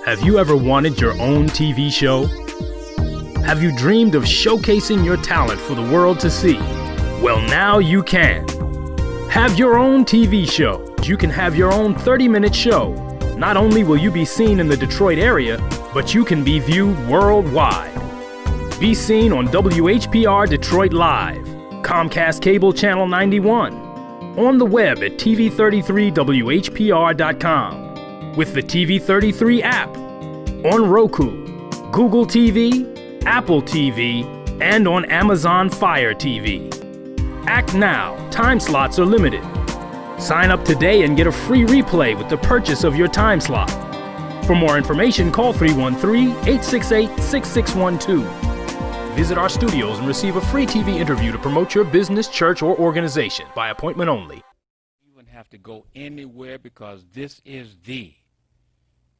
Have you ever wanted your own TV show? Have you dreamed of showcasing your talent for the world to see? Well, now you can. Have your own TV show. You can have your own 30-minute show. Not only will you be seen in the Detroit area, but you can be viewed worldwide. Be seen on WHPR Detroit Live, Comcast Cable Channel 91, on the web at TV33WHPR.com, with the TV33 app, on Roku, Google TV, Apple TV, and on Amazon Fire TV. Act now. Time slots are limited. Sign up today and get a free replay with the purchase of your time slot. For more information, call 313-868-6612. Visit our studios and receive a free TV interview to promote your business, church, or organization by appointment only. You wouldn't have to go anywhere because this is the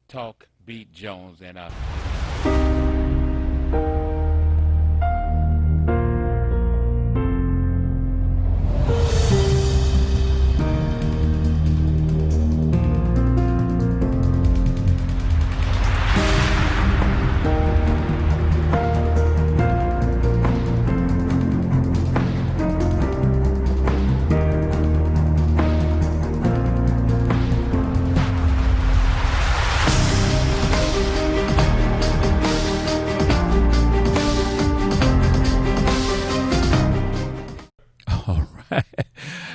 Talk Beat Jones and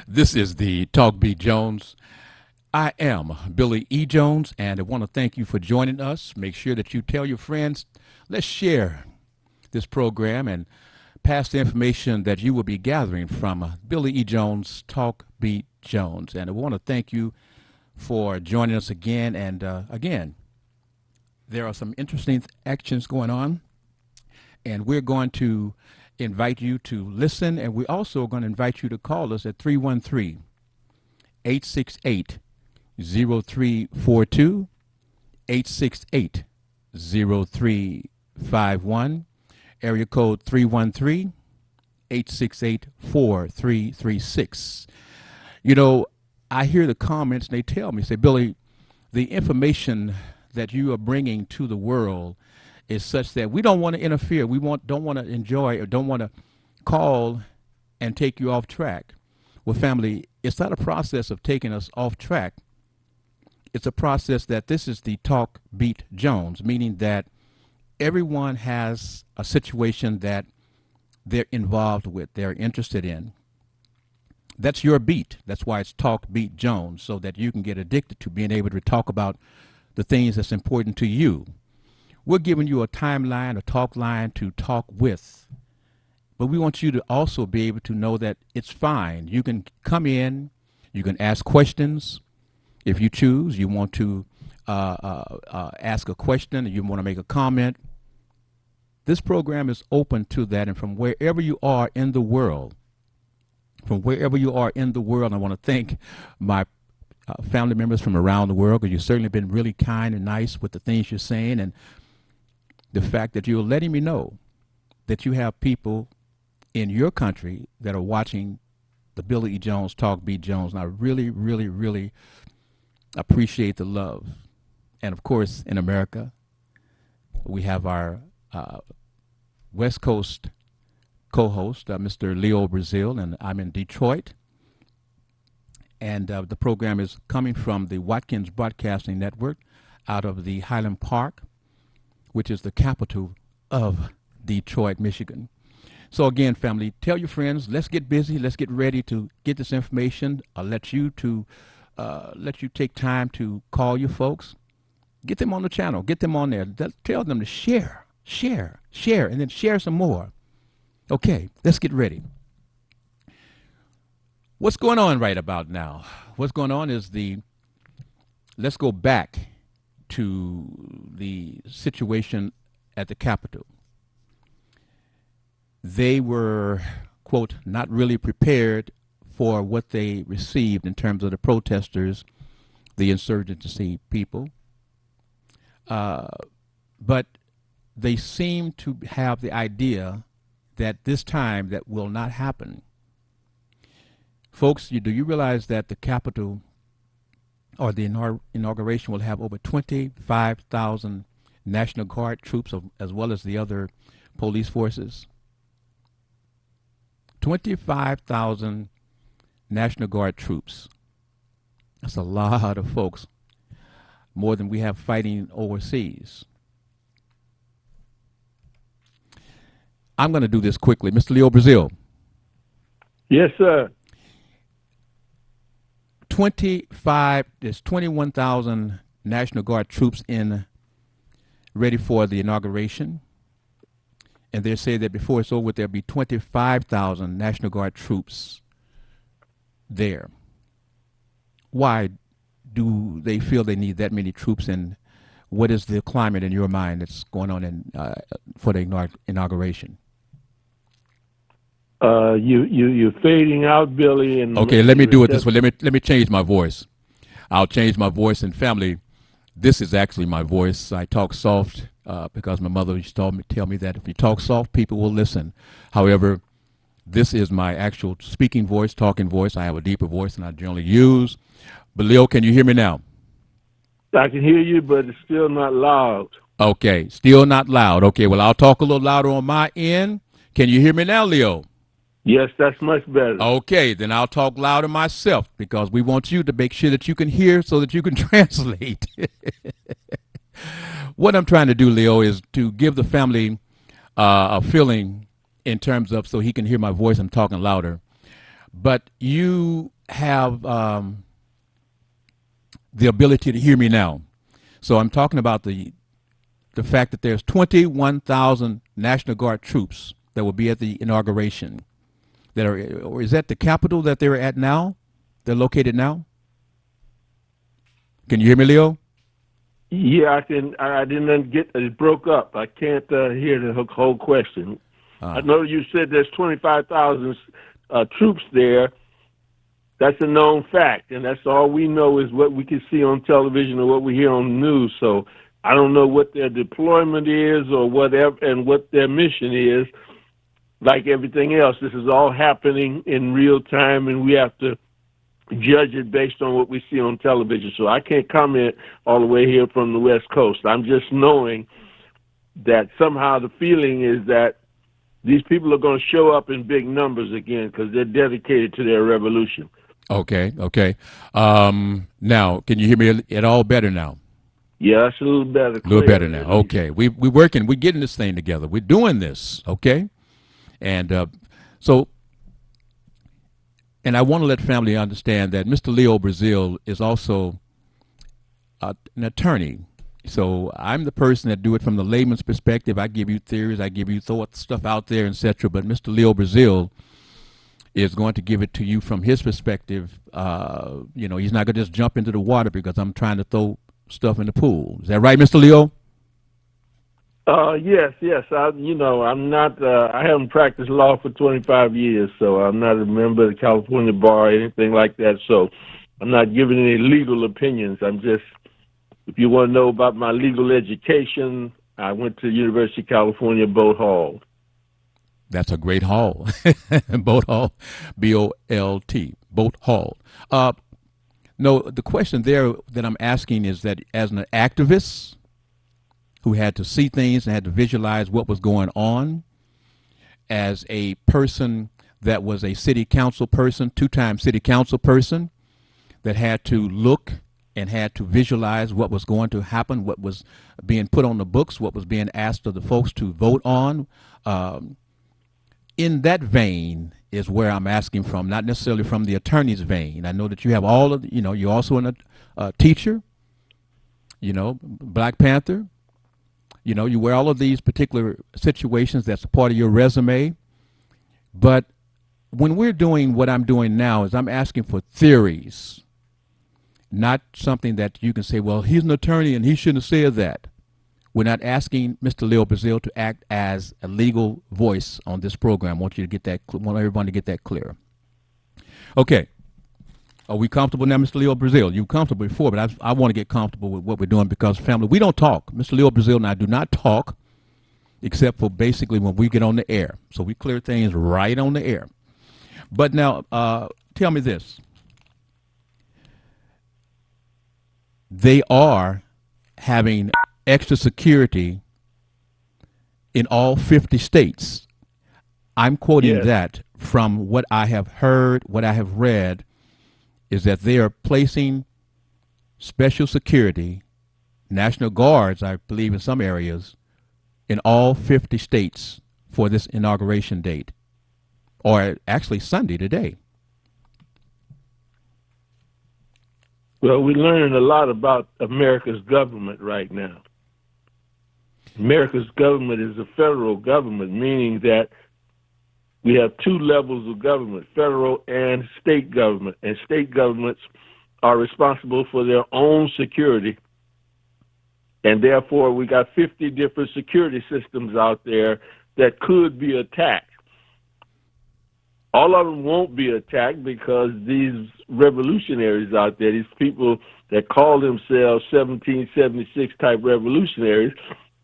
This is the Talk Beat Jones. I am Billy E. Jones, and I want to thank you for joining us. Make sure that you tell your friends. Let's share this program and pass the information that you will be gathering from Billy E. Jones, Talk Beat Jones. And I want to thank you for joining us again. And again, there are some interesting actions going on, and we're going to invite you to listen, and we're also going to invite you to call us at 313-868-0342, 868-0351, area code 313-868-4336. You know, I hear the comments, and they tell me, say, Billy, the information that you are bringing to the world is such that we don't want to interfere. We don't want to enjoy or don't want to call and take you off track. Well, family, it's not a process of taking us off track. It's a process that this is the Talk Beat Jones, meaning that everyone has a situation that they're involved with, they're interested in. That's your beat. That's why it's Talk Beat Jones, so that you can get addicted to being able to talk about the things that's important to you. We're giving you a timeline, a talk line to talk with. But we want you to also be able to know that it's fine. You can come in, you can ask questions if you choose. You want to ask a question, you want to make a comment. This program is open to that, and from wherever you are in the world, I want to thank my family members from around the world, because you've certainly been really kind and nice with the things you're saying, and the fact that you're letting me know that you have people in your country that are watching the Billy E. Jones, Talk Beat Jones. And I really, really, really appreciate the love. And of course, in America, we have our West Coast co-host, Mr. Leo Brazil, and I'm in Detroit. And the program is coming from the Watkins Broadcasting Network out of the Highland Park, which is the capital of Detroit, Michigan. So again, family, tell your friends, let's get busy, let's get ready to get this information. I'll let you take time to call your folks. Get them on the channel, get them on there. Tell them to share, and then share some more. Okay, let's get ready. What's going on right about now? What's going on is let's go back to the situation at the Capitol. They were, quote, not really prepared for what they received in terms of the protesters, the insurgency people. But they seem to have the idea that this time that will not happen. Folks, do you realize that the Capitol or the inauguration will have over 25,000 National Guard troops, as well as the other police forces. 25,000 National Guard troops. That's a lot of folks, more than we have fighting overseas. I'm going to do this quickly. Mr. Leo Brazil. Yes, sir. There's 21,000 National Guard troops ready for the inauguration. And they say that before it's over, there'll be 25,000 National Guard troops there. Why do they feel they need that many troops, and what is the climate in your mind that's going on for the inauguration? You're fading out, Billy. And okay, let me do it this way. Let me change my voice. I'll change my voice. And family, this is actually my voice. I talk soft because my mother used to tell me that if you talk soft, people will listen. However, this is my actual speaking voice, talking voice. I have a deeper voice than I generally use. But Leo, can you hear me now? I can hear you, but it's still not loud. Okay, still not loud. Okay, well, I'll talk a little louder on my end. Can you hear me now, Leo? Yes, that's much better. Okay, then I'll talk louder myself because we want you to make sure that you can hear so that you can translate. What I'm trying to do, Leo, is to give the family a feeling in terms of so he can hear my voice. I'm talking louder. But you have the ability to hear me now. So I'm talking about the fact that there's 21,000 National Guard troops that will be at the inauguration. Or is that the capital that they're at now? They're located now? Can you hear me, Leo? Yeah, I can. I didn't get it. Broke up. I can't hear the whole question. I know you said there's 25,000 troops there. That's a known fact, and that's all we know is what we can see on television or what we hear on the news. So I don't know what their deployment is or whatever, and what their mission is. Like everything else, this is all happening in real time, and we have to judge it based on what we see on television. So I can't comment all the way here from the West Coast. I'm just knowing that somehow the feeling is that these people are going to show up in big numbers again because they're dedicated to their revolution. Okay. Now, can you hear me at all better now? Yeah, it's a little better. A little better now. Okay. We're working. We're getting this thing together. We're doing this. Okay. And and I want to let family understand that Mr. Leo Brazil is also an attorney. So I'm the person that do it from the layman's perspective. I give you theories, I give you stuff out there, etc. But Mr. Leo Brazil is going to give it to you from his perspective. He's not going to just jump into the water because I'm trying to throw stuff in the pool. Is that right, Mr. Leo? Yes. I'm not. I haven't practiced law for 25 years, so I'm not a member of the California Bar or anything like that. So I'm not giving any legal opinions. I'm just. If you want to know about my legal education, I went to University of California, Boat Hall. That's a great hall. Boat Hall, B-O-L-T, Boat Hall. No, the question there that I'm asking is that as an activist who had to see things and had to visualize what was going on, as a person that was a city council person, two-time city council person, that had to look and had to visualize what was going to happen, what was being put on the books, what was being asked of the folks to vote on. In that vein is where I'm asking from, not necessarily from the attorney's vein. I know that you have all of, you're also a teacher, Black Panther. You wear all of these particular situations that's a part of your resume. But when we're doing what I'm doing now is I'm asking for theories, not something that you can say, well, he's an attorney and he shouldn't have said that. We're not asking Mr. Leo Brazil to act as a legal voice on this program. I want everyone to get that clear. Okay. Are we comfortable now, Mr. Leo Brazil? You were comfortable before, but I want to get comfortable with what we're doing because, family, we don't talk. Mr. Leo Brazil and I do not talk except for basically when we get on the air. So we clear things right on the air. But now, tell me this. they are having extra security in all 50 states. I'm quoting Yes. that from what I have heard, what I have read, is that they are placing special security, National Guards, I believe, in some areas, in all 50 states for this inauguration date, or actually Sunday today. Well, we're learning a lot about America's government right now. America's government is a federal government, meaning that we have two levels of government, federal and state government, and state governments are responsible for their own security. And therefore, we got 50 different security systems out there that could be attacked. All of them won't be attacked because these revolutionaries out there, these people that call themselves 1776 type revolutionaries,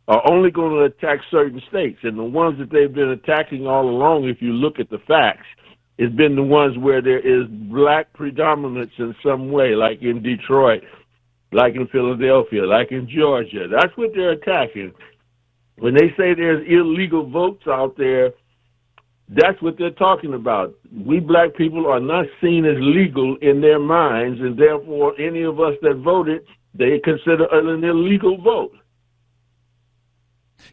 are only going to attack certain states. And the ones that they've been attacking all along, if you look at the facts, it's been the ones where there is black predominance in some way, like in Detroit, like in Philadelphia, like in Georgia. That's what they're attacking. When they say there's illegal votes out there, that's what they're talking about. We black people are not seen as legal in their minds, and therefore any of us that voted, they consider an illegal vote.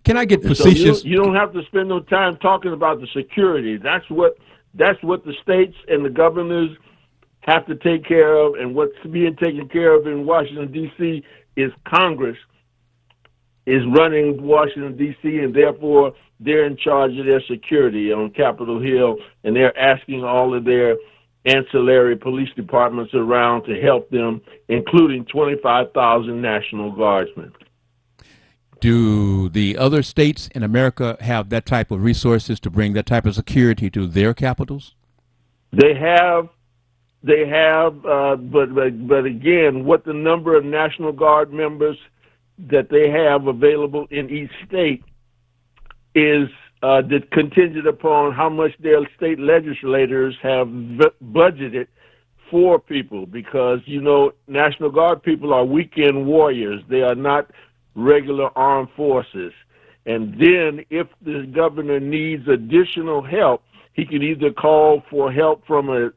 Can I get So facetious? you don't have to spend no time talking about the security. That's what the states and the governors have to take care of, and what's being taken care of in Washington, D.C. is Congress is running Washington, D.C., and therefore they're in charge of their security on Capitol Hill, and they're asking all of their ancillary police departments around to help them, including 25,000 National Guardsmen. Do the other states in America have that type of resources to bring that type of security to their capitals? They have, but again, what the number of National Guard members that they have available in each state is contingent upon how much their state legislators have budgeted for people, because, you know, National Guard people are weekend warriors. They are not regular armed forces. And then if the governor needs additional help, he can either call for help from a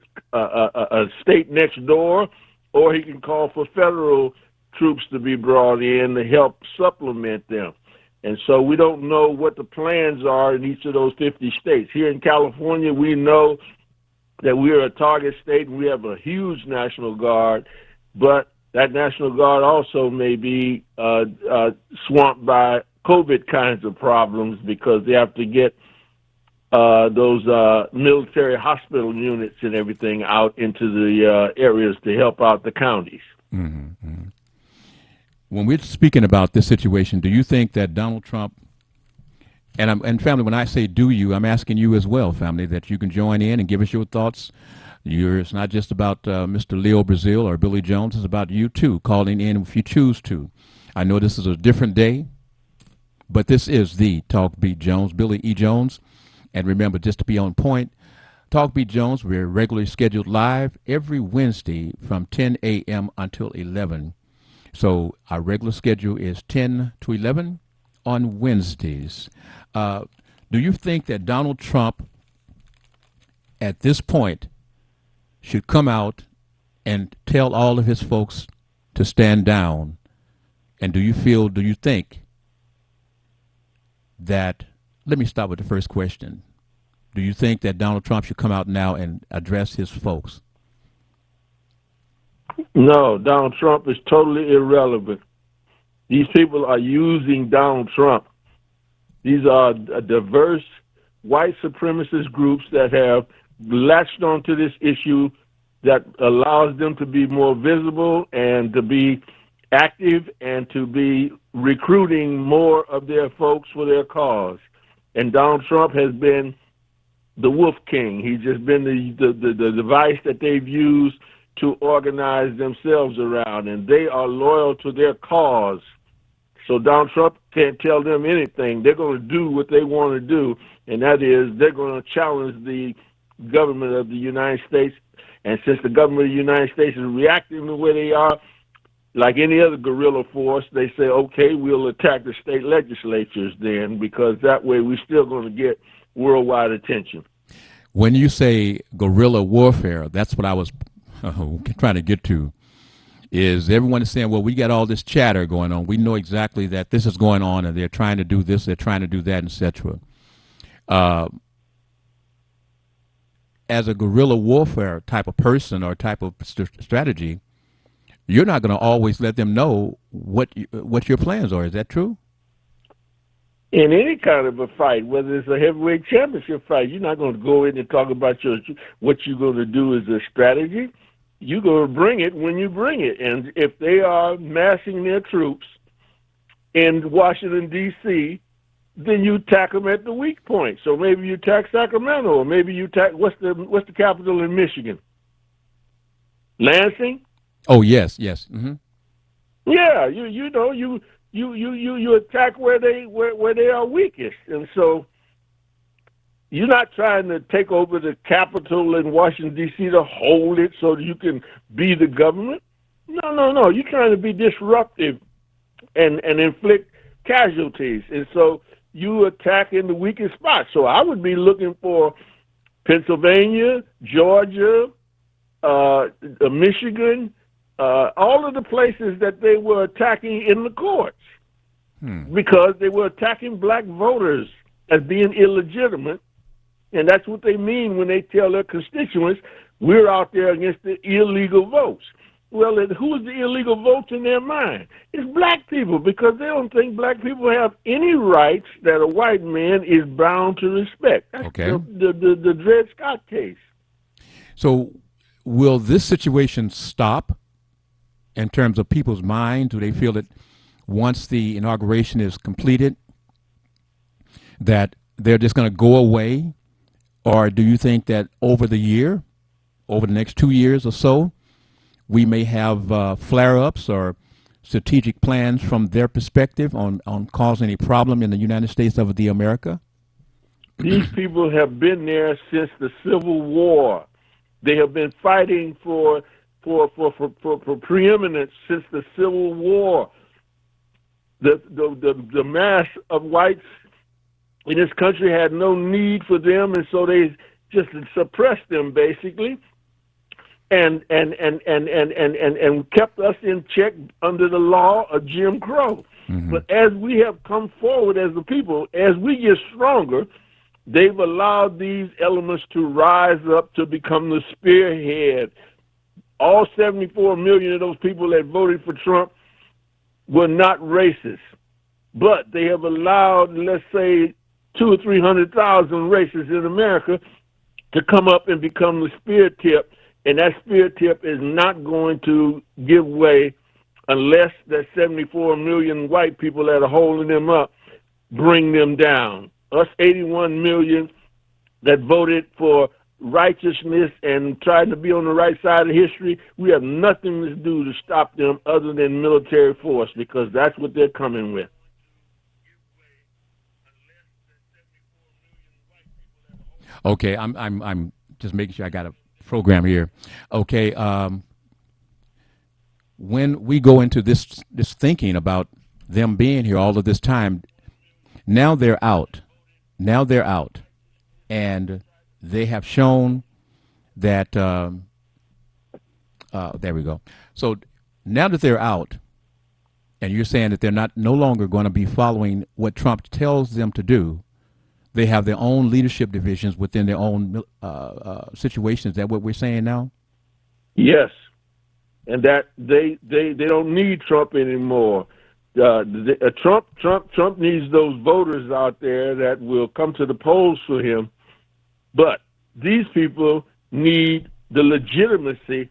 state next door, or he can call for federal troops to be brought in to help supplement them. And so we don't know what the plans are in each of those 50 states. Here in California, we know that we are a target state and we have a huge National Guard, but that National Guard also may be swamped by COVID kinds of problems because they have to get those military hospital units and everything out into the areas to help out the counties. Mm-hmm, mm-hmm. When we're speaking about this situation, do you think that Donald Trump, and family, when I say do you, I'm asking you as well, family, that you can join in and give us your thoughts. It's not just about Mr. Leo Brazil or Billy Jones. It's about you, too, calling in if you choose to. I know this is a different day, but this is the Talk Beat Jones, Billy E. Jones. And remember, just to be on point, Talk Beat Jones, we're regularly scheduled live every Wednesday from 10 a.m. until 11. So our regular schedule is 10 to 11 on Wednesdays. Do you think that Donald Trump, at this point, should come out and tell all of his folks to stand down? And do you think that, let me start with the first question. Do you think that Donald Trump should come out now and address his folks? No, Donald Trump is totally irrelevant. These people are using Donald Trump. These are diverse white supremacist groups that have latched onto this issue that allows them to be more visible and to be active and to be recruiting more of their folks for their cause. And Donald Trump has been the wolf king. He's just been the device that they've used to organize themselves around, and they are loyal to their cause. So Donald Trump can't tell them anything. They're going to do what they want to do, and that is they're going to challenge the government of the United States. And since the government of the United States is reacting the way they are, like any other guerrilla force, they say, okay, we'll attack the state legislatures then, because that way we're still going to get worldwide attention. When you say guerrilla warfare, that's what I was trying to get to. Is everyone is saying, well, we got all this chatter going on. We know exactly that this is going on, and they're trying to do this, they're trying to do that, etc. As a guerrilla warfare type of person or type of strategy, you're not going to always let them know what your plans are. Is that true? In any kind of a fight, whether it's a heavyweight championship fight, you're not going to go in and talk about what you're going to do as a strategy. You're going to bring it when you bring it. And if they are massing their troops in Washington, D.C., then you attack them at the weak point. So maybe you attack Sacramento, or maybe you attack, what's the capital in Michigan? Lansing? Oh, yes. Mm-hmm. Yeah, you attack where they are weakest. And so you're not trying to take over the Capitol in Washington, D.C. to hold it so that you can be the government. No. You're trying to be disruptive and inflict casualties. And so you attack in the weakest spot. So I would be looking for Pennsylvania, Georgia, Michigan, all of the places that they were attacking in the courts because they were attacking black voters as being illegitimate. And that's what they mean when they tell their constituents, we're out there against the illegal votes. Well, who's the illegal votes in their mind? It's black people, because they don't think black people have any rights that a white man is bound to respect. That's the Dred Scott case. So will this situation stop in terms of people's minds? Do they feel that once the inauguration is completed, that they're just going to go away? Or do you think that over the next 2 years or so, we may have flare-ups or strategic plans from their perspective on causing a problem in the United States of America? These people have been there since the Civil War. They have been fighting for preeminence since the Civil War. The mass of whites in this country had no need for them, and so they just suppressed them basically, and kept us in check under the law of Jim Crow. Mm-hmm. But as we have come forward as a people, as we get stronger, they've allowed these elements to rise up to become the spearhead. All 74 million of those people that voted for Trump were not racist, but they have allowed, let's say, 200,000 or 300,000 racists in America to come up and become the spear tip, and that spear tip is not going to give way unless that 74 million white people that are holding them up bring them down. Us 81 million that voted for righteousness and trying to be on the right side of history, we have nothing to do to stop them other than military force, because that's what they're coming with. Okay, I'm just making sure I got a program here. Okay, when we go into this thinking about them being here all of this time, now they're out, and they have shown that. There we go. So now that they're out, and you're saying that they're no longer going to be following what Trump tells them to do. They have their own leadership divisions within their own situations. Is that what we're saying now? Yes, and that they don't need Trump anymore. Trump needs those voters out there that will come to the polls for him, but these people need the legitimacy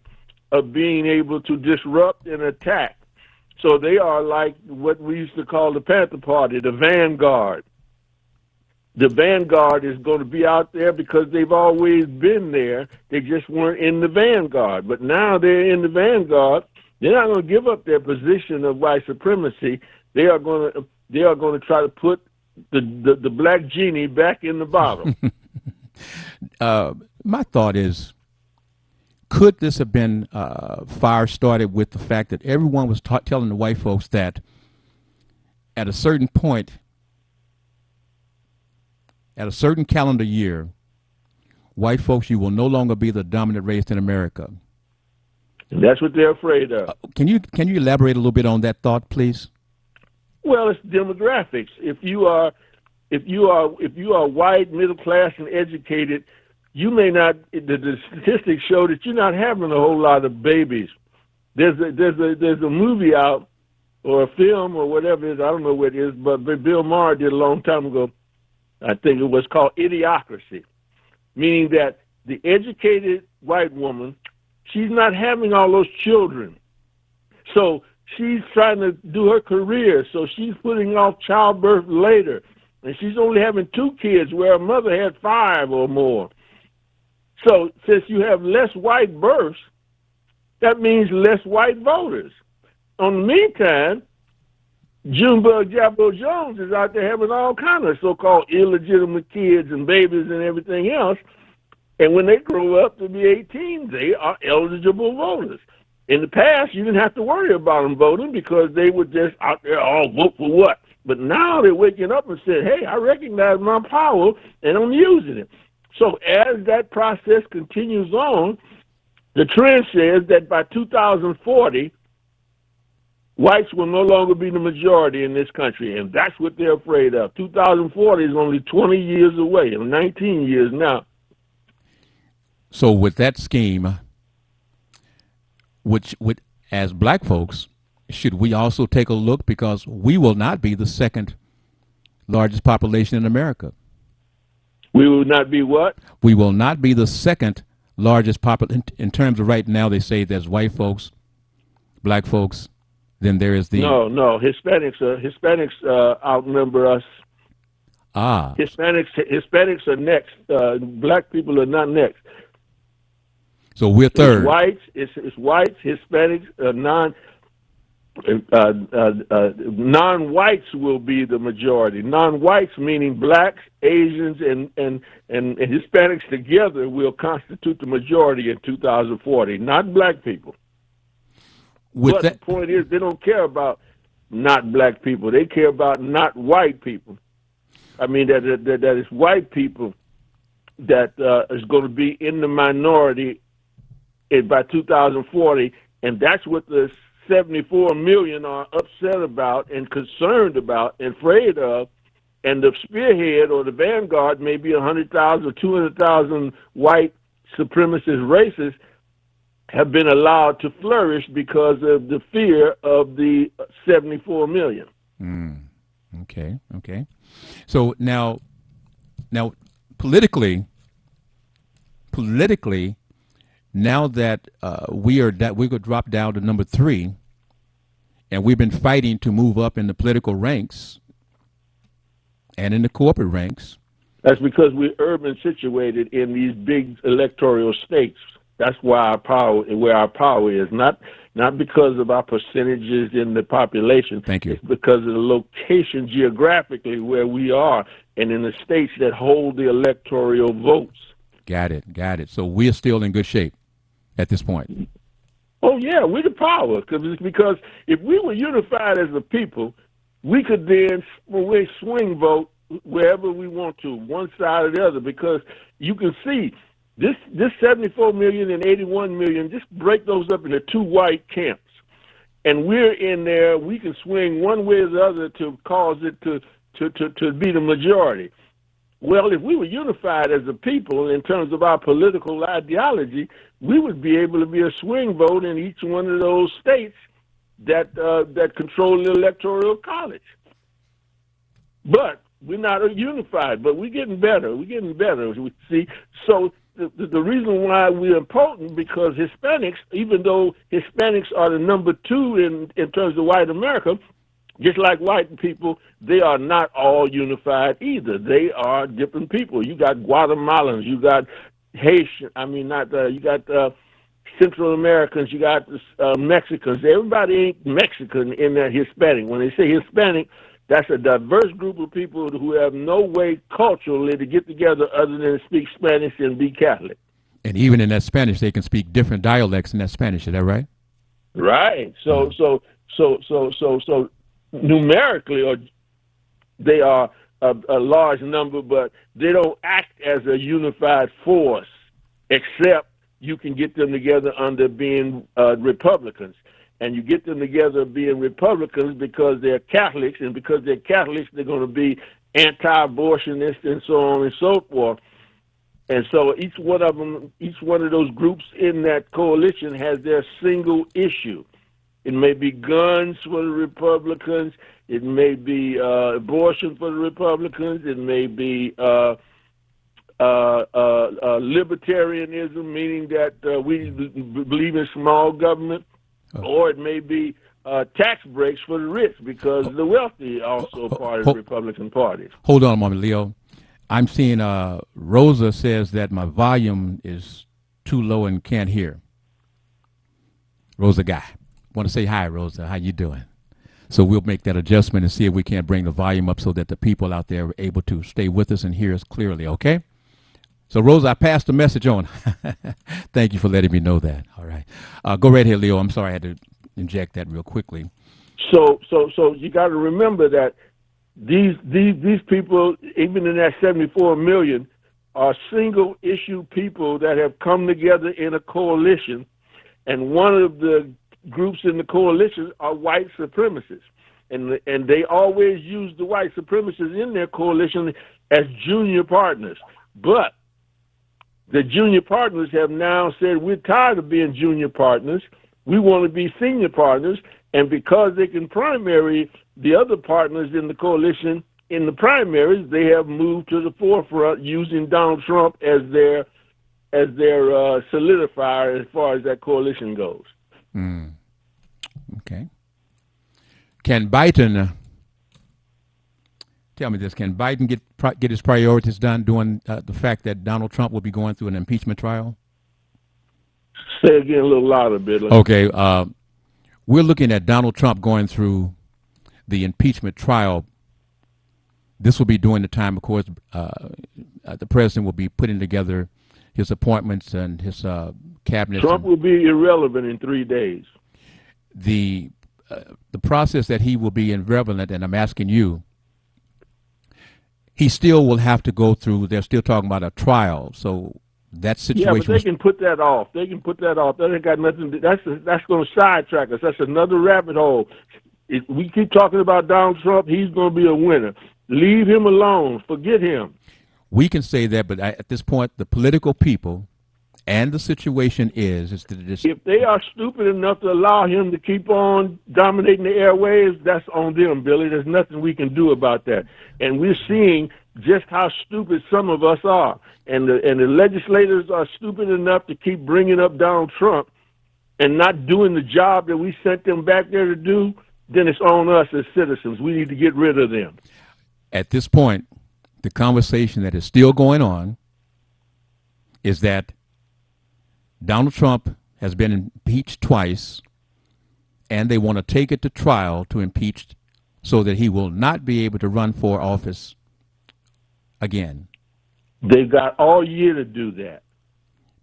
of being able to disrupt and attack. So they are like what we used to call the Panther Party, the vanguard. The vanguard is going to be out there because they've always been there. They just weren't in the vanguard. But now they're in the vanguard. They're not going to give up their position of white supremacy. They are going to try to put the black genie back in the bottle. My thought is, could this have been fire started with the fact that everyone was telling the white folks that at a certain point, at a certain calendar year, white folks, you will no longer be the dominant race in America. And that's what they're afraid of. Can you elaborate a little bit on that thought, please? Well, it's demographics. If you are white, middle class, and educated, you may not. The statistics show that you're not having a whole lot of babies. There's a movie out, or a film, or whatever it is. I don't know what it is, but Bill Maher did a long time ago. I think it was called Idiocracy, meaning that the educated white woman, she's not having all those children. So she's trying to do her career, so she's putting off childbirth later. And she's only having 2 kids where her mother had 5 or more. So since you have less white births, that means less white voters. In the meantime, Junebug Jabbo Jones is out there having all kinds of so-called illegitimate kids and babies and everything else. And when they grow up to be 18, they are eligible voters. In the past, you didn't have to worry about them voting because they were just out there all vote for what. But now they're waking up and saying, hey, I recognize my power and I'm using it. So as that process continues on, the trend says that by 2040, whites will no longer be the majority in this country, and that's what they're afraid of. 2040 is only 20 years away, and 19 years now. So with that scheme, which as black folks, should we also take a look, because we will not be the second largest population in America? We will not be what? We will not be the second largest population in terms of right now. They say there's white folks, black folks, then there is the... No, Hispanics outnumber us. Hispanics are next. Black people are not next. So we're third. It's whites, Hispanics, non-whites will be the majority. Non-whites meaning blacks, Asians, and Hispanics together will constitute the majority in 2040. Not black people. The point is, they don't care about not black people. They care about not white people. I mean, that is white people that is going to be in the minority by 2040, and that's what the 74 million are upset about and concerned about and afraid of. And the spearhead or the vanguard may be 100,000 or 200,000 white supremacist racists have been allowed to flourish because of the fear of the 74 million. Okay. So now politically, now that we're going to drop down to number 3, and we've been fighting to move up in the political ranks and in the corporate ranks. That's because we're urban situated in these big electoral states. That's why where our power is, not because of our percentages in the population. Thank you. It's because of the location geographically where we are and in the states that hold the electoral votes. Got it. So we're still in good shape at this point. Oh, yeah, we're the power. Because if we were unified as a people, we could then swing vote wherever we want to, one side or the other, because you can see this 74 million and 81 million, just break those up into 2 white camps. And we're in there, we can swing one way or the other to cause it to be the majority. Well, if we were unified as a people in terms of our political ideology, we would be able to be a swing vote in each one of those states that control the electoral college. But we're not unified, but we're getting better. See, so the reason why we're important, because Hispanics, even though Hispanics are the number 2 in terms of white America, just like white people, they are not all unified either. They are different people. You got Guatemalans, you got Haitian. You got Central Americans, you got Mexicans. Everybody ain't Mexican in that Hispanic. When they say Hispanic, that's a diverse group of people who have no way culturally to get together other than speak Spanish and be Catholic. And even in that Spanish, they can speak different dialects in that Spanish. Is that right? Right. So numerically, or they are a large number, but they don't act as a unified force, except you can get them together under being Republicans. And you get them together being Republicans because they're Catholics, and because they're Catholics, they're going to be anti-abortionists and so on and so forth. And so each one of those groups in that coalition has their single issue. It may be guns for the Republicans. It may be abortion for the Republicans. It may be libertarianism, meaning that we believe in small government, or it may be tax breaks for the rich, because the wealthy are also part of the Republican Party. Hold on a moment, Leo. I'm seeing Rosa says that my volume is too low and can't hear. Rosa Guy. Want to say hi, Rosa. How you doing? So we'll make that adjustment and see if we can't bring the volume up so that the people out there are able to stay with us and hear us clearly, okay? So, Rosa, I passed the message on. Thank you for letting me know that. All right. Go right ahead, Leo. I'm sorry I had to inject that real quickly. So you got to remember that these people, even in that 74 million, are single issue people that have come together in a coalition, and one of the groups in the coalition are white supremacists, and they always use the white supremacists in their coalition as junior partners. But the junior partners have now said, we're tired of being junior partners. We want to be senior partners. And because they can primary the other partners in the coalition in the primaries, they have moved to the forefront using Donald Trump as their solidifier as far as that coalition goes. Okay. Can Biden, tell me this, can Biden get his priorities done doing the fact that Donald Trump will be going through an impeachment trial? Say again a little louder, Billy. Okay. We're looking at Donald Trump going through the impeachment trial. This will be during the time, of course, the president will be putting together his appointments and his cabinet. Trump will be irrelevant in 3 days. The process that he will be irrelevant, and I'm asking you, he still will have to go through, they're still talking about a trial, so that situation... Yeah, but they can put that off. They can put that off. That ain't got nothing to, that's going to sidetrack us. That's another rabbit hole. If we keep talking about Donald Trump, he's going to be a winner. Leave him alone. Forget him. We can say that, but at this point, the political people and the situation is that if they are stupid enough to allow him to keep on dominating the airwaves, that's on them, Billy. There's nothing we can do about that. And we're seeing just how stupid some of us are. And the legislators are stupid enough to keep bringing up Donald Trump and not doing the job that we sent them back there to do. Then it's on us as citizens. We need to get rid of them. At this point, the conversation that is still going on is that Donald Trump has been impeached twice, and they want to take it to trial to impeach so that he will not be able to run for office again. They've got all year to do that.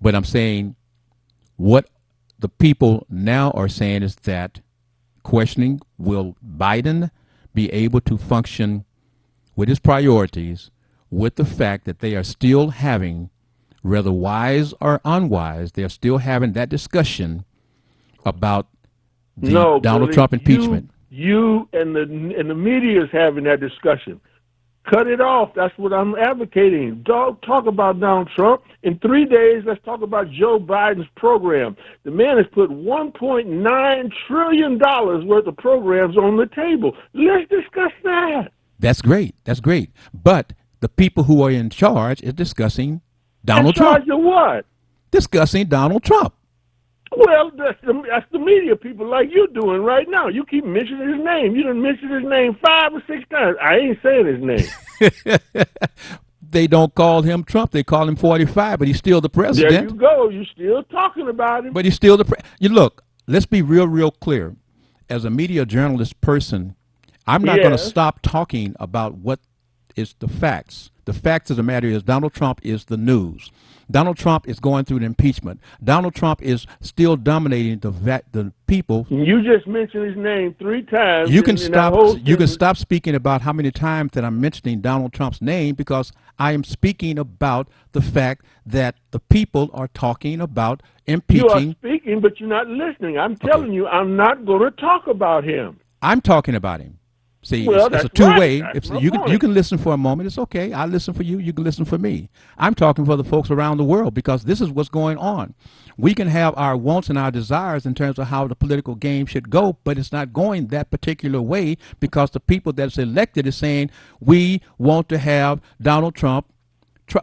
But I'm saying what the people now are saying is that questioning, will Biden be able to function with his priorities with the fact that they are still having, whether wise or unwise, they're still having that discussion about the Donald Trump impeachment. You and the media is having that discussion. Cut it off. That's what I'm advocating. Don't talk about Donald Trump. In 3 days, let's talk about Joe Biden's program. The man has put $1.9 trillion worth of programs on the table. Let's discuss that. That's great. That's great. But the people who are in charge is discussing Donald Trump. In charge of what? Discussing Donald Trump. Well, that's the media people like you doing right now. You keep mentioning his name. You done mentioned his name 5 or 6 times. I ain't saying his name. They don't call him Trump. They call him 45, but he's still the president. There you go. You're still talking about him. But he's still the president. You look, let's be real clear. As a media journalist person, I'm not going to stop talking about what is the facts. The fact of the matter is Donald Trump is the news. Donald Trump is going through the impeachment. Donald Trump is still dominating the people. You just mentioned his name 3 times. You can stop. You can stop speaking about how many times that I'm mentioning Donald Trump's name, because I am speaking about the fact that the people are talking about impeaching. You are speaking, but you're not listening. I'm telling you, I'm not going to talk about him. I'm talking about him. See, well, it's a two-way. Right. If you can listen for a moment, it's okay. I listen for you. You can listen for me. I'm talking for the folks around the world, because this is what's going on. We can have our wants and our desires in terms of how the political game should go, but it's not going that particular way, because the people that's elected is saying we want to have Donald Trump.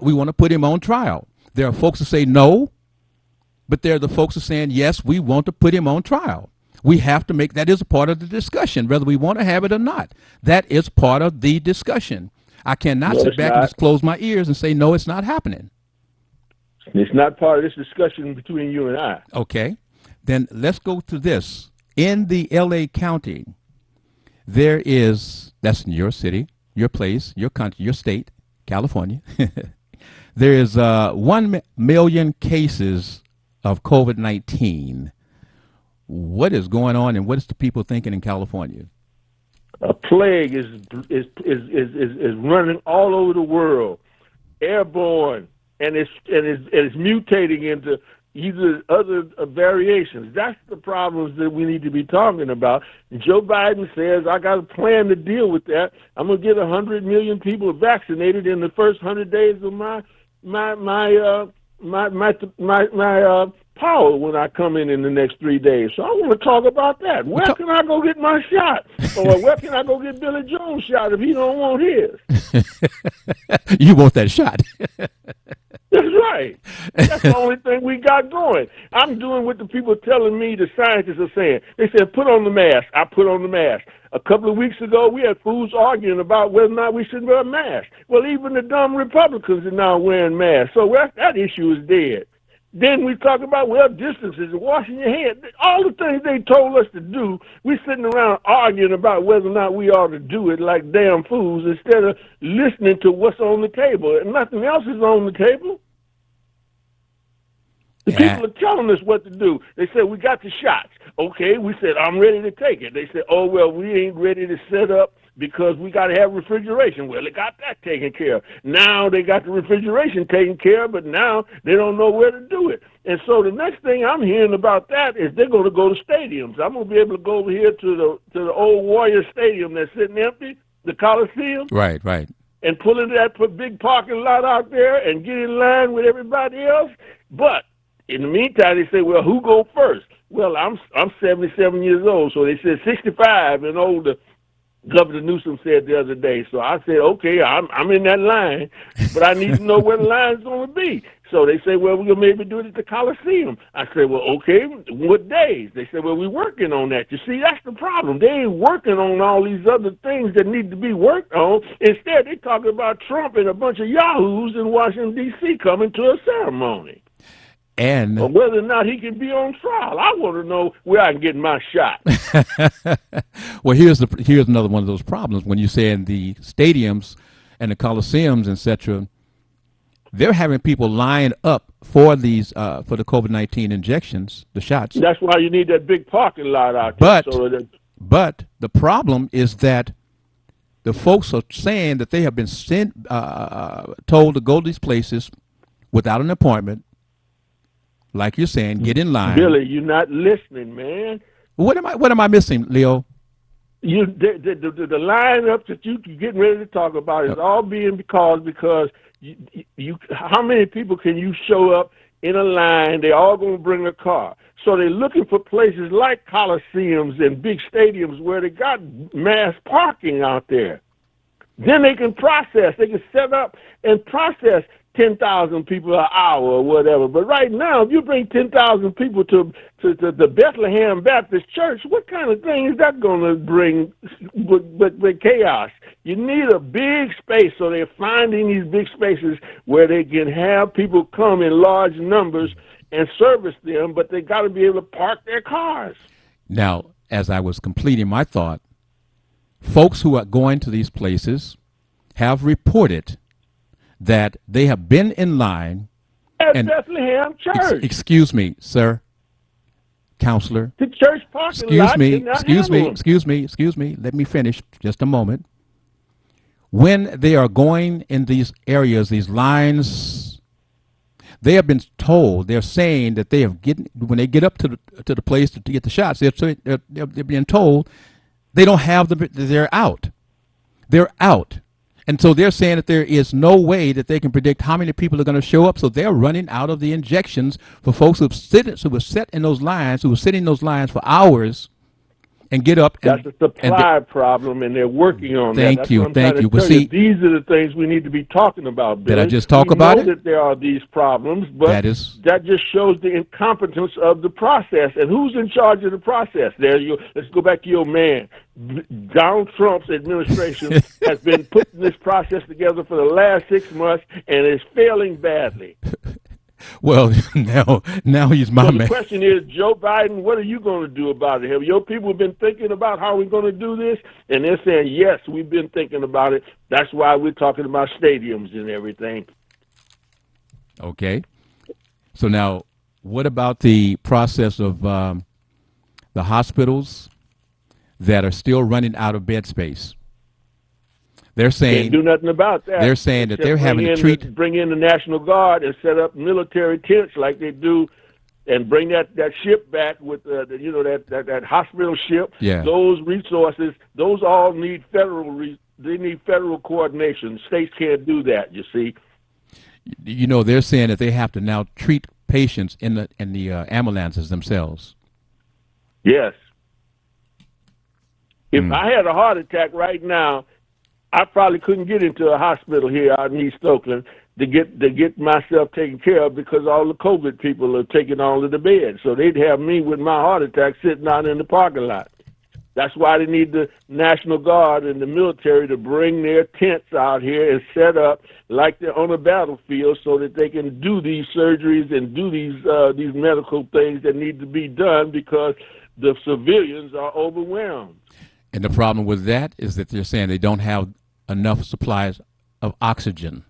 We want to put him on trial. There are folks who say no, but there are the folks who are saying yes, we want to put him on trial. We have to make that is a part of the discussion, whether we want to have it or not. That is part of the discussion. I cannot sit back and just close my ears and say, no, it's not happening. It's not part of this discussion between you and I. Okay. Then let's go to this. In the L.A. County, there is, that's in your city, your place, your country, your state, California. There is 1 million cases of COVID-19. What is going on, and what is the people thinking in California? A plague is running all over the world, airborne, and it's mutating into either other variations. That's the problems that we need to be talking about. And Joe Biden says, I got a plan to deal with that. I'm going to get 100 million people vaccinated in the first 100 days of my power when I come in the next 3 days. So I want to talk about that. Where can I go get my shot? Or where can I go get Billy Jones' shot if he don't want his? You want that shot. That's right. That's the only thing we got going. I'm doing what the people telling me the scientists are saying. They said, put on the mask. I put on the mask. A couple of weeks ago, we had fools arguing about whether or not we should wear a mask. Well, even the dumb Republicans are now wearing masks. So that issue is dead. Then we talk about, distances and washing your hands. All the things they told us to do, we're sitting around arguing about whether or not we ought to do it like damn fools instead of listening to what's on the table. And nothing else is on the table. The people are telling us what to do. They said, we got the shots. Okay, we said, I'm ready to take it. They said, oh, well, we ain't ready to set up because we got to have refrigeration. Well, they got that taken care of. Now they got the refrigeration taken care of, but now they don't know where to do it. And so the next thing I'm hearing about that is they're going to go to stadiums. I'm going to be able to go over here to the old Warrior Stadium that's sitting empty, the Coliseum. Right. And pull into that big parking lot out there and get in line with everybody else. But in the meantime, they say, well, who go first? Well, I'm 77 years old, so they said 65 and older. Governor Newsom said the other day. So I said, okay, I'm in that line, but I need to know where the line's going to be. So they say, well, we're going to maybe do it at the Coliseum. I said, well, okay, what days? They said, well, we're working on that. You see, that's the problem. They ain't working on all these other things that need to be worked on. Instead, they're talking about Trump and a bunch of yahoos in Washington, D.C. coming to a ceremony. And or whether or not he can be on trial. I want to know where I can get my shot. Well, here's another one of those problems. When you say in the stadiums and the coliseums, etc., they're having people line up for these for the COVID-19 injections, the shots. That's why you need that big parking lot out there. But the problem is that the folks are saying that they have been told to go to these places without an appointment. Like you're saying, get in line. Billy, you're not listening, man. What am I missing, Leo? The lineup that you're getting ready to talk about is all being because you how many people can you show up in a line? They're all going to bring a car. So they're looking for places like coliseums and big stadiums where they got mass parking out there. Then they can set up and process 10,000 people an hour or whatever. But right now, if you bring 10,000 people to the Bethlehem Baptist Church, what kind of thing is that going to bring with chaos? You need a big space, so they're finding these big spaces where they can have people come in large numbers and service them, but they got to be able to park their cars. Now, as I was completing my thought, folks who are going to these places have reported that they have been in line. At And Bethlehem Church. excuse me, sir, counselor. The church parking lot cannot handle them. Excuse me. Let me finish just a moment. When they are going in these areas, these lines, they have been told, they're saying that they have when they get up to the place to get the shots, they're being told they don't have they're out. They're out. And so they're saying that there is no way that they can predict how many people are going to show up. So they're running out of the injections for folks who were set in those lines, who were sitting in those lines for hours and get up. That's a supply problem, and they're working on that. Thank you. But see, these are the things we need to be talking about, Billy. Did I just talk about it? We know that there are these problems, but that just shows the incompetence of the process. And who's in charge of the process? Let's go back to your man. Donald Trump's administration has been putting this process together for the last 6 months, and it's failing badly. Well, now he's my man. The question is, Joe Biden, what are you going to do about it? Have your people been thinking about how we're going to do this? And they're saying, yes, we've been thinking about it. That's why we're talking about stadiums and everything. Okay. So now, what about the process of the hospitals that are still running out of bed space? They're saying can't do nothing about that. They're saying that they're having to bring in the National Guard and set up military tents like they do, and bring that ship back with that hospital ship. Yeah. Those resources, those all need they need federal coordination. States can't do that. You see. They're saying that they have to now treat patients in the ambulances themselves. Yes. If I had a heart attack right now, I probably couldn't get into a hospital here out in East Oakland to get myself taken care of because all the COVID people are taking all of the beds. So they'd have me with my heart attack sitting out in the parking lot. That's why they need the National Guard and the military to bring their tents out here and set up like they're on a battlefield so that they can do these surgeries and do these medical things that need to be done because the civilians are overwhelmed. And the problem with that is that they're saying they don't have enough supplies of oxygen.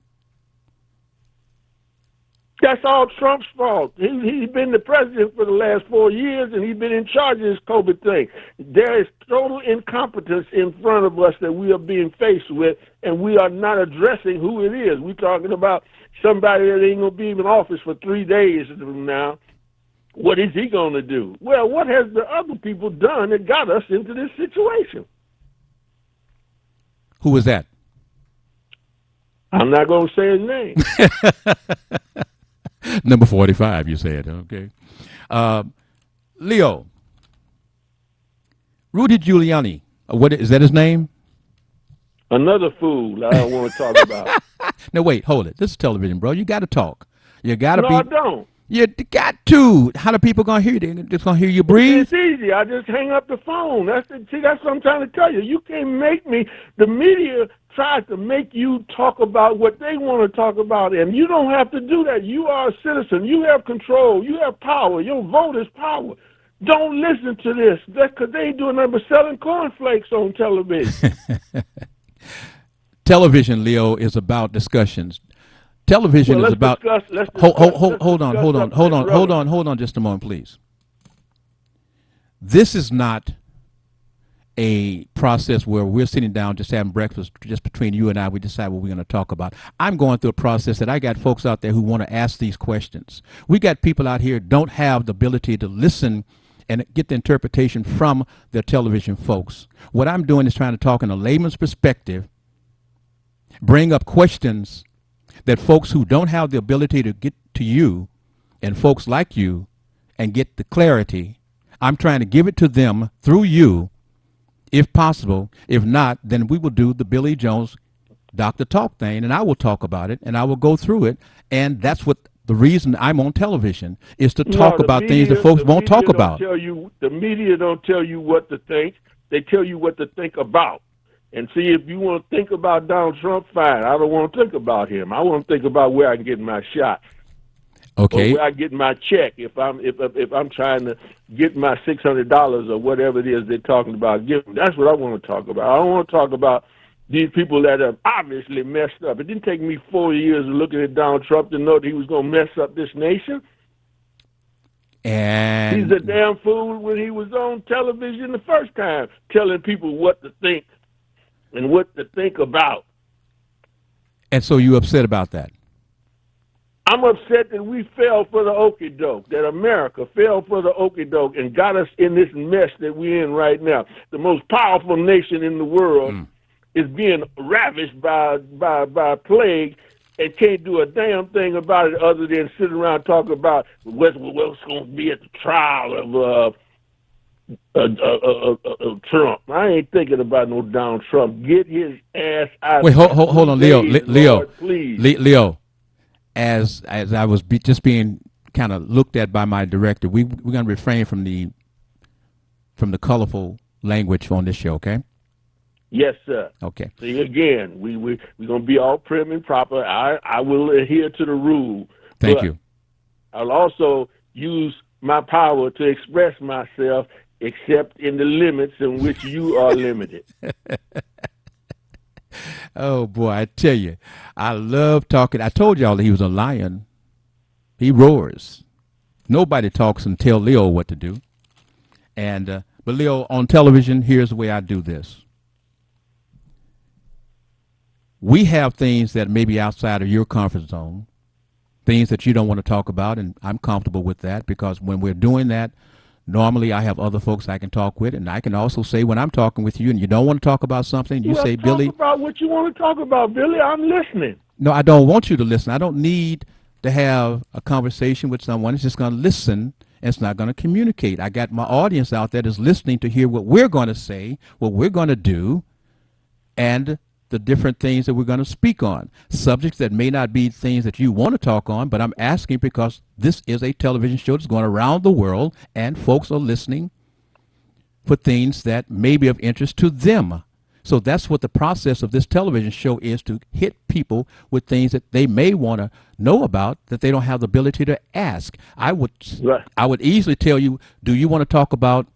That's all Trump's fault. He's been the president for the last 4 years, and he's been in charge of this COVID thing. There is total incompetence in front of us that we are being faced with, and we are not addressing who it is. We're talking about somebody that ain't going to be in office for 3 days from now. What is he going to do? Well, what has the other people done that got us into this situation? Who was that? I'm not going to say his name. Number 45, you said. Okay. Leo. Rudy Giuliani. What is that his name? Another fool I don't want to talk about. No, wait, hold it. This is television, bro. You got to talk. You got to be. No, I don't. You got to. How the people going to hear you? They're just going to hear you breathe? It's easy. I just hang up the phone. That's what I'm trying to tell you. You can't make me. The media tries to make you talk about what they want to talk about, and you don't have to do that. You are a citizen. You have control. You have power. Your vote is power. Don't listen to this. That's because they ain't doing nothing but selling cornflakes on television. Television, Leo, is about discussions. Television is about. Hold on just a moment, please. This is not a process where we're sitting down just having breakfast just between you and I. We decide what we're going to talk about. I'm going through a process that I got folks out there who want to ask these questions. We got people out here who don't have the ability to listen and get the interpretation from their television folks. What I'm doing is trying to talk in a layman's perspective, bring up questions that folks who don't have the ability to get to you and folks like you and get the clarity, I'm trying to give it to them through you, if possible. If not, then we will do the Billy Jones Dr. Talk thing, and I will talk about it, and I will go through it. And that's what the reason I'm on television is to talk about things that folks won't talk about. The media don't tell you what to think. They tell you what to think about. And see, if you want to think about Donald Trump, fine. I don't want to think about him. I want to think about where I can get my shot. Okay. Or where I get my check if I'm trying to get my $600 or whatever it is they're talking about giving. That's what I want to talk about. I don't want to talk about these people that have obviously messed up. It didn't take me 4 years of looking at Donald Trump to know that he was going to mess up this nation. And he's a damn fool when he was on television the first time, telling people what to think and what to think about. And so you upset about that? I'm upset that we fell for the okie doke, that America fell for the okie doke and got us in this mess that we're in right now. The most powerful nation in the world is being ravished by plague and can't do a damn thing about it other than sit around and talk about what's going to be at the trial of Trump. I ain't thinking about no Donald Trump. Get his ass out. Wait, hold on, Leo. Lord, please. Leo. As I was just being kind of looked at by my director, we're going to refrain from the colorful language on this show, okay? Yes, sir. Okay. See, again, we're going to be all prim and proper. I will adhere to the rule. Thank you. I'll also use my power to express myself, except in the limits in which you are limited. Oh, boy, I tell you, I love talking. I told y'all that he was a lion. He roars. Nobody talks and tell Leo what to do. And but Leo, on television, here's the way I do this. We have things that may be outside of your comfort zone, things that you don't want to talk about, and I'm comfortable with that because when we're doing that, normally I have other folks I can talk with, and I can also say when I'm talking with you and you don't want to talk about something, you say, Billy. Talk about what you want to talk about, Billy. I'm listening. No, I don't want you to listen. I don't need to have a conversation with someone. It's just going to listen, and it's not going to communicate. I got my audience out there that's listening to hear what we're going to say, what we're going to do, and the different things that we're going to speak on. Subjects that may not be things that you want to talk on, but I'm asking because this is a television show that's going around the world, and folks are listening for things that may be of interest to them. So that's what the process of this television show is, to hit people with things that they may want to know about that they don't have the ability to ask. I would easily tell you, do you want to talk about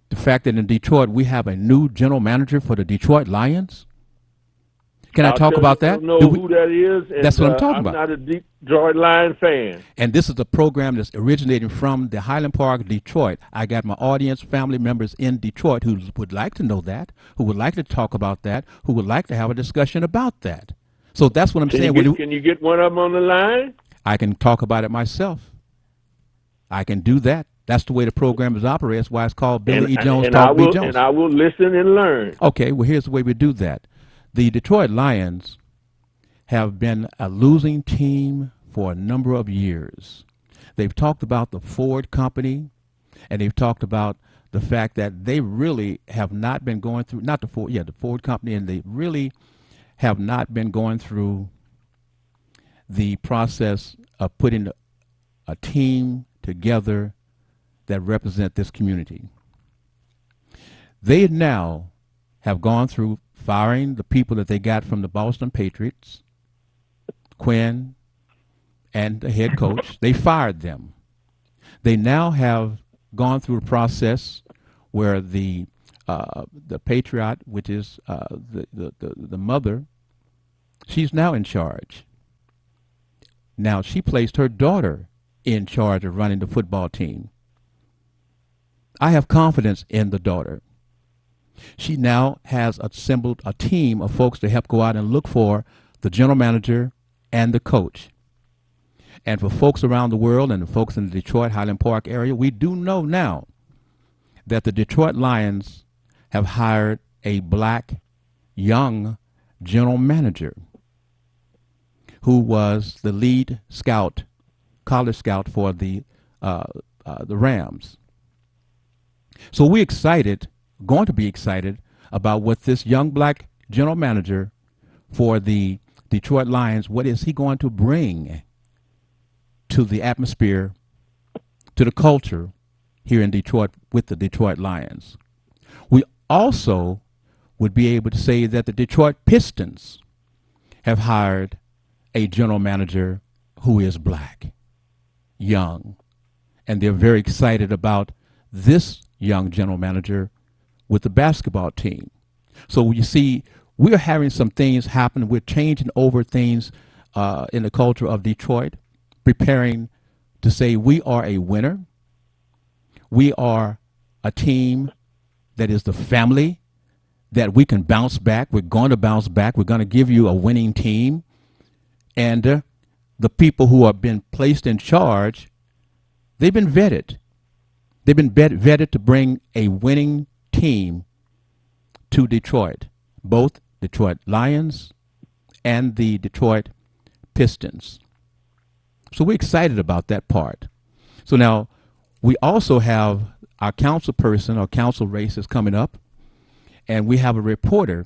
the fact that in Detroit we have a new general manager for the Detroit Lions? Can I talk about that? I don't know who that is. And, that's what I'm talking about. I'm not a Detroit Lion fan. And this is a program that's originating from the Highland Park, Detroit. I got my audience, family members in Detroit who would like to know that, who would like to talk about that, who would like to have a discussion about that. So that's what I'm saying. Can you get one of them on the line? I can talk about it myself. I can do that. That's the way the program is operated. That's why it's called Billy E. Jones Talk B. Jones. And I will listen and learn. Okay, well, here's the way we do that. The Detroit Lions have been a losing team for a number of years. They've talked about the Ford company, and they've talked about the fact that they really have not been going through, the Ford company, and they really have not been going through the process of putting a team together that represent this community. They now have gone through firing the people that they got from the Boston Patriots, Quinn and the head coach. They fired them. They now have gone through a process where the patriot, which is the mother, she's now in charge. Now she placed her daughter in charge of running the football team. I have confidence in the daughter. She now has assembled a team of folks to help go out and look for the general manager and the coach. And for folks around the world and the folks in the Detroit Highland Park area, we do know now that the Detroit Lions have hired a black young general manager who was the lead scout, college scout for the Rams. So we're going to be excited about what this young black general manager for the Detroit Lions, what is he going to bring to the atmosphere, to the culture here in Detroit with the Detroit Lions. We also would be able to say that the Detroit Pistons have hired a general manager who is black, young, and they're very excited about this young general manager with the basketball team. So you see, we are having some things happen. We're changing over things in the culture of Detroit, preparing to say we are a winner. We are a team that is the family, that we can bounce back. We're going to bounce back. We're going to give you a winning team. And the people who have been placed in charge, they've been vetted. They've been vetted to bring a winning team to Detroit, both Detroit Lions and the Detroit Pistons. So we're excited about that part. So now we also have our council person, our council race is coming up, and we have a reporter,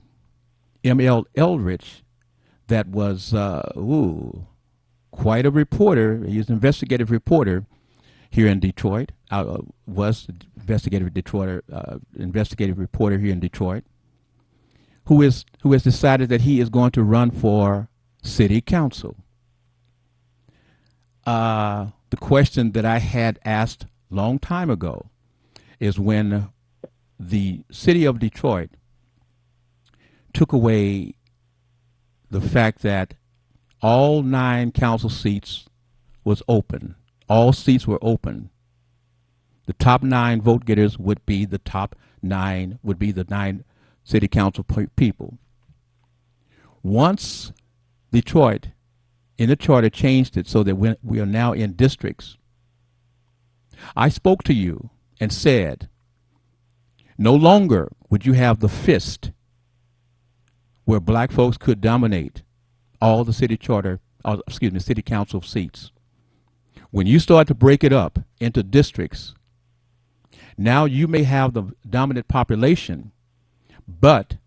M.L. Eldridge, that was quite a reporter. He's an investigative reporter here in Detroit. Was investigative reporter here in Detroit, who has decided that he is going to run for city council. The question that I had asked long time ago is when the city of Detroit took away the fact that all 9 council seats was open. All seats were open. The top 9 vote getters would be the nine city council people. Once Detroit, in the charter, changed it so that we are now in districts, I spoke to you and said, no longer would you have the fist where black folks could dominate all the city council seats. When you start to break it up into districts, now you may have the dominant population, but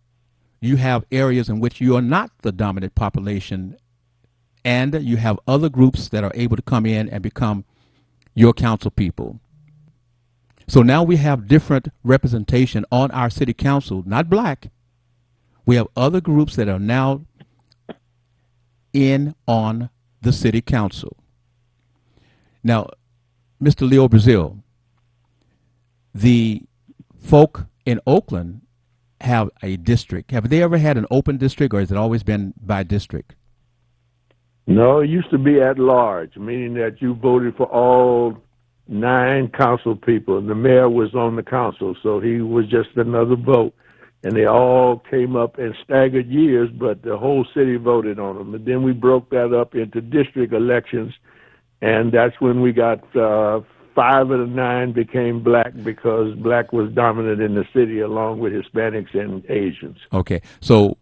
you have areas in which you are not the dominant population, and you have other groups that are able to come in and become your council people. So now we have different representation on our city council, not black. We have other groups that are now in on the city council. Now, Mr. Leo Brazil, the folk in Oakland have a district. Have they ever had an open district, or has it always been by district? No, it used to be at large, meaning that you voted for all 9 council people, and the mayor was on the council, so he was just another vote. And they all came up in staggered years, but the whole city voted on them. And then we broke that up into district elections, and that's when we got 5 of the 9 became black because black was dominant in the city along with Hispanics and Asians. Okay, so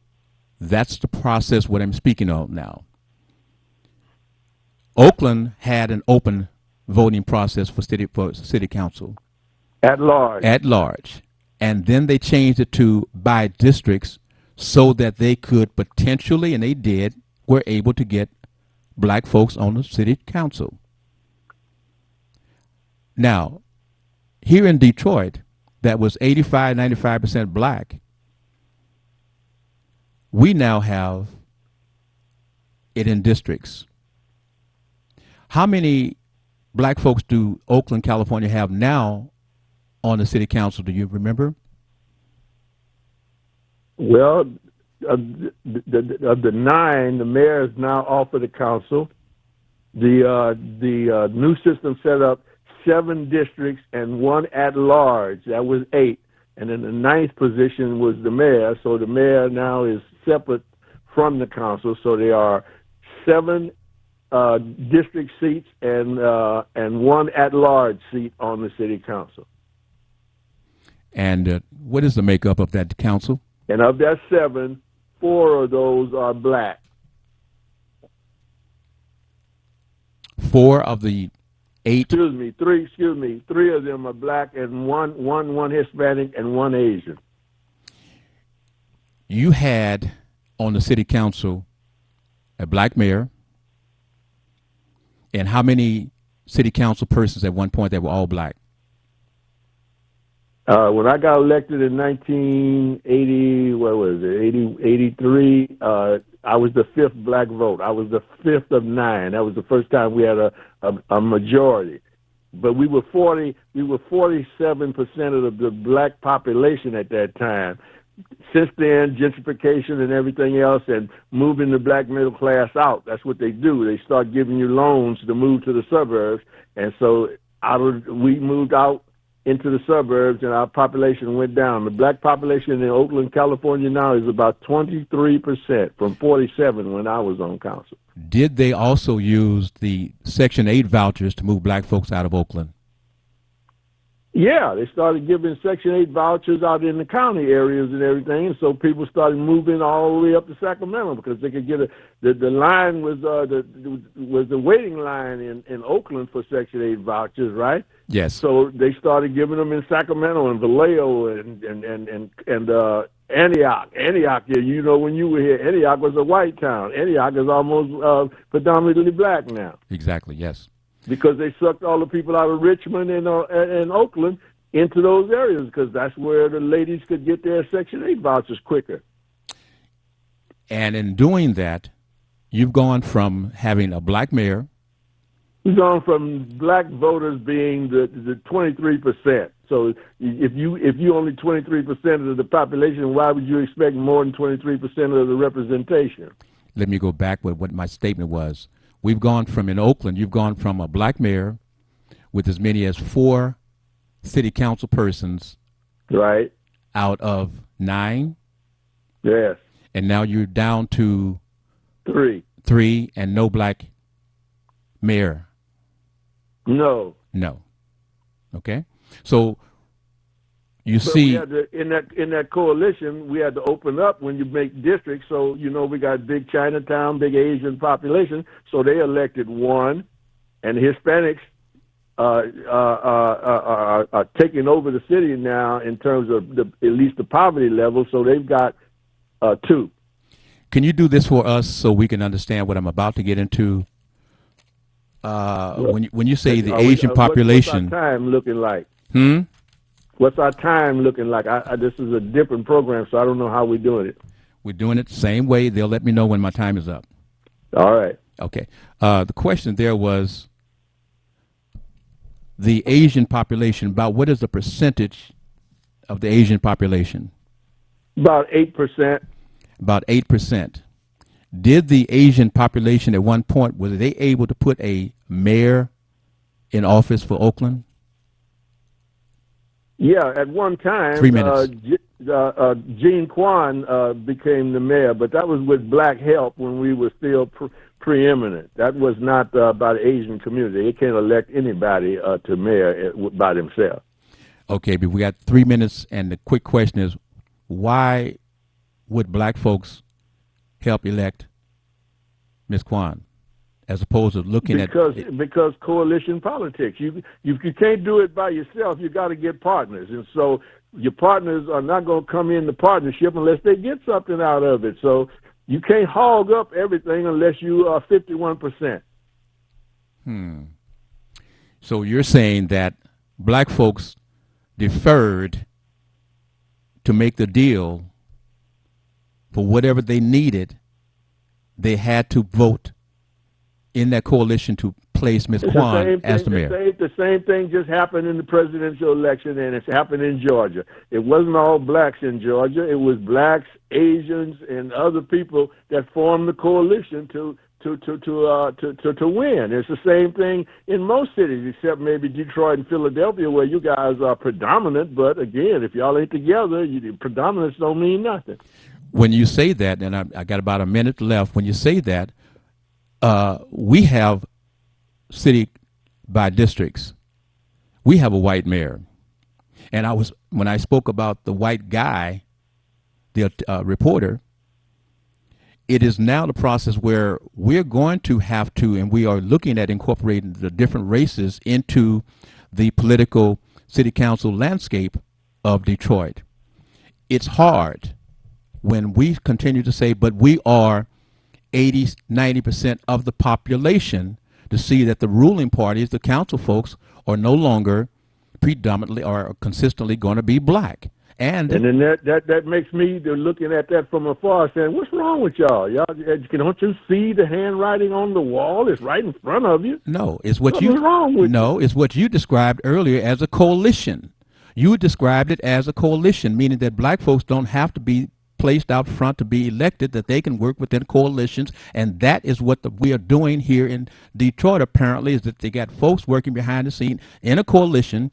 that's the process what I'm speaking of now. Oakland had an open voting process for city council. At large. At large. And then they changed it to by districts so that they could potentially, and they did, were able to get black folks on the city council. Now, here in Detroit, that was 85, 95% black. We now have it in districts. How many black folks do Oakland, California have now on the city council? Do you remember? Well, of the 9, the mayor is now off of the council. The new system set up 7 districts and 1 at large. That was 8. And then the 9th position was the mayor. So the mayor now is separate from the council. So there are 7 district seats and 1 at large seat on the city council. And what is the makeup of that council? And of that 7, 4 of those are black. 4 of the 8. 3 of them are black, and one Hispanic and 1 Asian. You had on the city council a black mayor, and how many city council persons at one point that were all black? When I got elected in 1980, 83, I was the 5th black vote. I was the 5th of 9. That was the first time we had a majority. But we were 47% of the black population at that time. since then, gentrification and everything else, and moving the black middle class out. That's what they do. They start giving you loans to move to the suburbs, and so we moved out into the suburbs, and our population went down. The black population in Oakland, California now is about 23% from 47 when I was on council. Did they also use the Section 8 vouchers to move black folks out of Oakland? Yeah, they started giving Section 8 vouchers out in the county areas and everything, and so people started moving all the way up to Sacramento because they could get the line was the waiting line in Oakland for Section 8 vouchers, right? Yes. So they started giving them in Sacramento and Vallejo and Antioch. Antioch, yeah, you know, when you were here, Antioch was a white town. Antioch is almost predominantly black now. Exactly, yes. Because they sucked all the people out of Richmond and Oakland into those areas because that's where the ladies could get their Section 8 vouchers quicker. And in doing that, you've gone from having a black mayor. We've gone from black voters being the 23%. So if you only 23% of the population, why would you expect more than 23% of the representation? Let me go back with what my statement was. We've gone from, in Oakland, you've gone from a black mayor with as many as 4 city council persons. Right. Out of 9. Yes. And now you're down to 3 and no black mayor. No. Okay. So you but see, in that coalition, we had to open up when you make districts. So you know we got big Chinatown, big Asian population. So they elected 1, and Hispanics are taking over the city now in terms of at least the poverty level. So they've got 2. Can you do this for us so we can understand what I'm about to get into? When you say the Asian population, what's our time looking like? What's our time looking like? This is a different program, so I don't know how we're doing it. We're doing it the same way. They'll let me know when my time is up. All right. Okay. The question there was the Asian population. About what is the percentage of the Asian population? About 8%. About 8%. Did the Asian population at one point, were they able to put a mayor in office for Oakland? Yeah, at one time, 3 minutes. Gene Kwan became the mayor, but that was with black help when we were still preeminent. That was not by the Asian community. They can't elect anybody to mayor by themselves. Okay, but we got 3 minutes, and the quick question is, why would black folks help elect Ms. Kwan, as opposed to looking because coalition politics. You can't do it by yourself. You got to get partners, and so your partners are not going to come in the partnership unless they get something out of it. So you can't hog up everything unless you are 51%. So you're saying that black folks deferred to make the deal for whatever they needed. They had to vote in that coalition to place Ms. Kwan as the mayor. The same thing just happened in the presidential election, and it's happened in Georgia. It wasn't all blacks in Georgia. It was blacks, Asians, and other people that formed the coalition to win. It's the same thing in most cities, except maybe Detroit and Philadelphia, where you guys are predominant. But again, if y'all ain't together, predominance don't mean nothing. When you say that, and I got about a minute left, when you say that, we have city by districts. We have a white mayor. And when I spoke about the white guy, the reporter, it is now the process where we're going to have to, and we are looking at incorporating the different races into the political city council landscape of Detroit. It's hard when we continue to say, but we are 80, 90% of the population, to see that the ruling parties, the council folks, are no longer predominantly or consistently going to be black. And then that makes me looking at that from afar saying, what's wrong with y'all? Don't you see the handwriting on the wall? It's right in front of you. No, it's what you described earlier as a coalition. You described it as a coalition, meaning that black folks don't have to be placed out front to be elected, that they can work within coalitions, and that is what we are doing here in Detroit, apparently, is that they got folks working behind the scene in a coalition,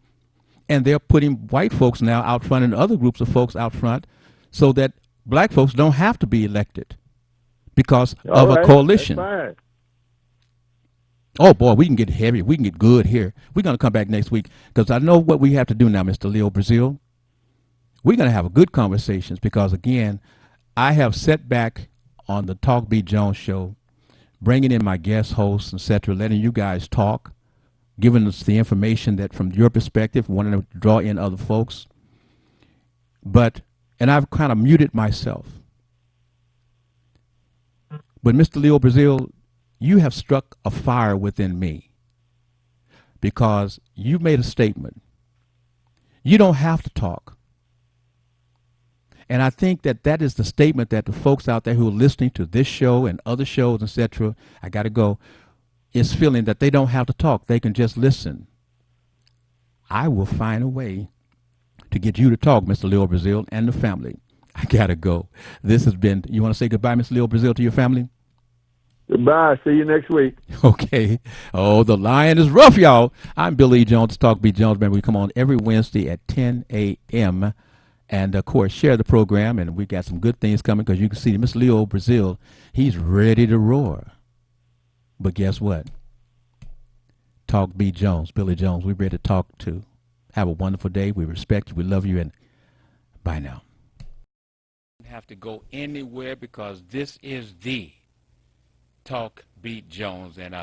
and they're putting white folks now out front and other groups of folks out front so that black folks don't have to be elected because of a coalition. That's fine. Oh, boy, we can get heavy. We can get good here. We're going to come back next week because I know what we have to do now, Mr. Leo Brazil. We're going to have a good conversations because, again, I have set back on the Talk B. Jones show, bringing in my guest hosts, etc., letting you guys talk, giving us the information that from your perspective, wanting to draw in other folks. And I've kind of muted myself. But Mr. Leo Brazil, you have struck a fire within me because you made a statement. You don't have to talk. And I think that that is the statement that the folks out there who are listening to this show and other shows, etc., I got to go, is feeling that they don't have to talk. They can just listen. I will find a way to get you to talk, Mr. Leo Brazil, and the family. I got to go. This has been, you want to say goodbye, Mr. Leo Brazil, to your family? Goodbye. See you next week. Okay. Oh, the lion is rough, y'all. I'm Billy Jones, Talk B. Jones. Remember, we come on every Wednesday at 10 a.m., and, of course, share the program, and we got some good things coming because you can see Mr. Leo Brazil, he's ready to roar. But guess what? Talk B. Jones, Billy Jones, we're ready to talk to. Have a wonderful day. We respect you. We love you, and bye now. You don't have to go anywhere because this is the Talk B. Jones, and